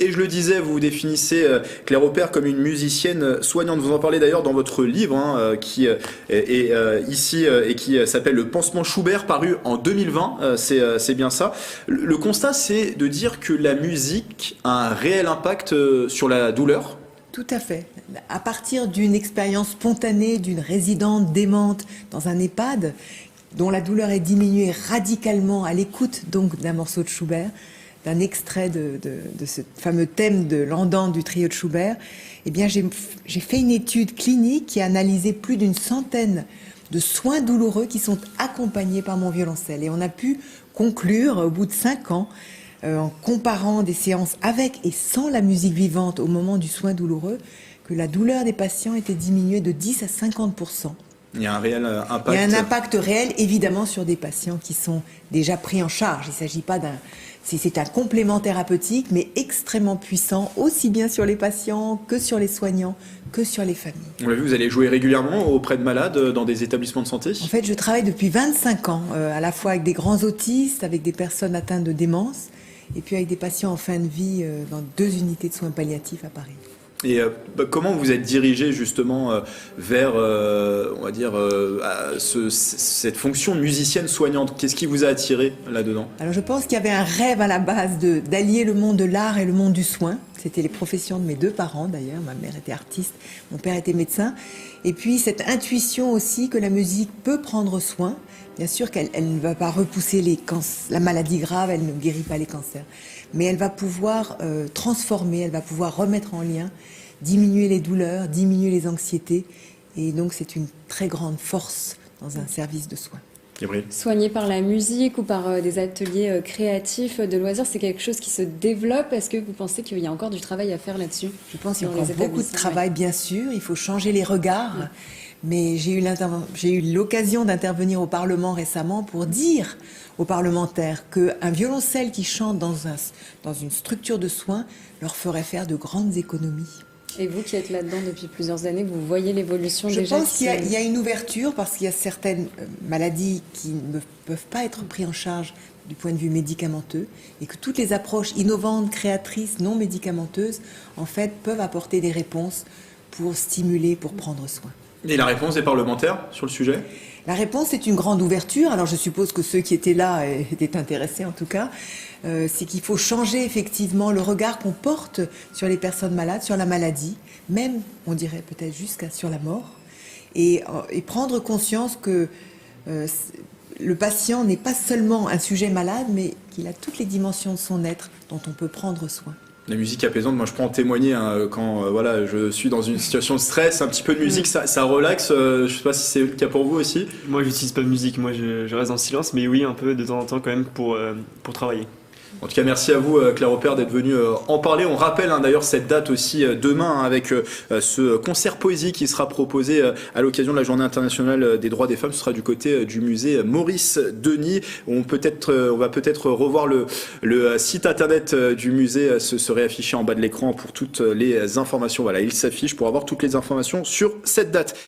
Et je le disais, vous vous définissez, Claire Opère, comme une musicienne soignante. Vous en parlez d'ailleurs dans votre livre, qui est ici et qui s'appelle Le Pansement Schubert, paru en 2020. C'est bien ça. Le constat, c'est de dire que la musique a un réel impact sur la douleur. Tout à fait. À partir d'une expérience spontanée d'une résidente démente dans un EHPAD, dont la douleur est diminuée radicalement à l'écoute donc d'un morceau de Schubert, d'un extrait de ce fameux thème de l'Andante du trio de Schubert, eh bien j'ai fait une étude clinique qui a analysé plus d'une centaine de soins douloureux qui sont accompagnés par mon violoncelle. Et on a pu conclure, au bout de 5 ans, en comparant des séances avec et sans la musique vivante au moment du soin douloureux, que la douleur des patients était diminuée de 10 à 50%. Il y a un réel impact. Il y a un impact réel, évidemment, sur des patients qui sont déjà pris en charge. Il ne s'agit pas d'un... C'est un complément thérapeutique, mais extrêmement puissant, aussi bien sur les patients que sur les soignants, que sur les familles. On l'a vu, vous allez jouer régulièrement auprès de malades dans des établissements de santé. En fait, je travaille depuis 25 ans, à la fois avec des grands autistes, avec des personnes atteintes de démence, et puis avec des patients en fin de vie dans 2 unités de soins palliatifs à Paris. Et comment vous êtes dirigé justement vers, on va dire, cette fonction de musicienne soignante? Qu'est-ce qui vous a attiré là-dedans? Alors je pense qu'il y avait un rêve à la base d'allier le monde de l'art et le monde du soin. C'était les professions de mes 2 parents d'ailleurs. Ma mère était artiste, mon père était médecin. Et puis cette intuition aussi que la musique peut prendre soin. Bien sûr qu'elle ne va pas repousser la maladie grave, elle ne guérit pas les cancers. Mais elle va pouvoir transformer, elle va pouvoir remettre en lien, diminuer les douleurs, diminuer les anxiétés. Et donc c'est une très grande force dans un service de soins. Gabriel. Soigner par la musique ou par des ateliers créatifs de loisirs, c'est quelque chose qui se développe. Est-ce que vous pensez qu'il y a encore du travail à faire là-dessus? Je pense qu'il y a encore beaucoup de travail, bien sûr. Il faut changer les regards. Oui. Mais j'ai eu l'occasion d'intervenir au Parlement récemment pour dire aux parlementaires qu'un violoncelle qui chante dans une structure de soins leur ferait faire de grandes économies. Et vous qui êtes là-dedans depuis plusieurs années, vous voyez l'évolution déjà? Je pense qu'il y a une ouverture parce qu'il y a certaines maladies qui ne peuvent pas être prises en charge du point de vue médicamenteux et que toutes les approches innovantes, créatrices, non médicamenteuses, en fait, peuvent apporter des réponses pour stimuler, pour prendre soin. Et la réponse des parlementaires sur le sujet? La réponse est une grande ouverture. Alors je suppose que ceux qui étaient là étaient intéressés en tout cas. C'est qu'il faut changer effectivement le regard qu'on porte sur les personnes malades, sur la maladie, même on dirait peut-être jusqu'à sur la mort, et prendre conscience que le patient n'est pas seulement un sujet malade, mais qu'il a toutes les dimensions de son être dont on peut prendre soin. La musique apaisante, moi je peux en témoigner quand voilà, je suis dans une situation de stress, un petit peu de musique, ça relaxe. Je sais pas si c'est le cas pour vous aussi. Moi j'utilise pas de musique, moi je reste en silence, mais oui un peu de temps en temps quand même pour travailler. En tout cas, merci à vous, Claire Opère, d'être venue en parler. On rappelle d'ailleurs cette date aussi demain avec ce concert poésie qui sera proposé à l'occasion de la Journée internationale des droits des femmes. Ce sera du côté du musée Maurice Denis. On va peut-être revoir le site internet du musée. Ce serait affiché en bas de l'écran pour toutes les informations. Voilà, il s'affiche pour avoir toutes les informations sur cette date.